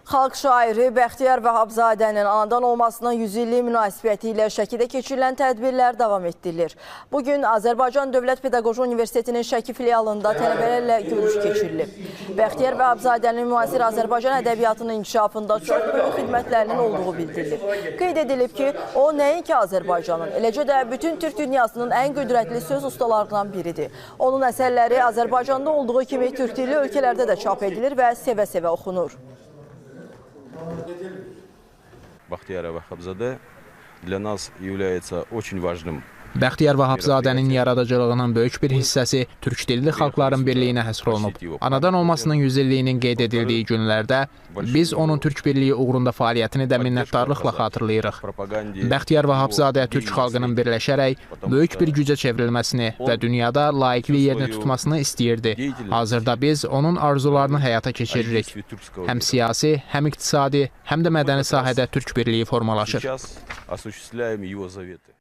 Xalq şairi Bəxtiyar Vahabzadənin anadan olmasının 100 illiyi münasibəti ilə Şəkidə keçirilən tədbirlər davam etdirilir. Bugün Azərbaycan Dövlət Pedaqoji Universitetinin Şəki filialında tələbələrlə görüş keçirilib. Bəxtiyar Vahabzadənin müasir Azərbaycan ədəbiyyatının inkişafında çox böyük xidmətlərinin olduğu bildirilir. Qeyd edilib ki, o nəinki Azərbaycanın, eləcə də bütün Türk dünyasının ən qüdrətli söz ustalarından biridir. Onun əsərləri Azərbaycanda olduğu kimi türk dilli ölkələrdə də çap edilir və sevə-sevə oxunur. Бахтияр Вахабзаде для нас является очень важным. Bəxtiyar Vahabzadənin yaradıcılığının böyük bir hissəsi türk dilli xalqların birliyinə həsr olunub. Anadan olmasının 100 illiyinin qeyd edildiyi günlərdə biz onun türk birliyi uğrunda fəaliyyətini də minnətdarlıqla xatırlayırıq. Bəxtiyar Vahabzadə türk xalqının birləşərək böyük bir gücə çevrilməsini və dünyada layiqli yerini tutmasını istəyirdi. Hazırda biz onun arzularını həyata keçiririk. Həm siyasi, həm iqtisadi, həm də mədəni sahədə türk birliyi formalaşır.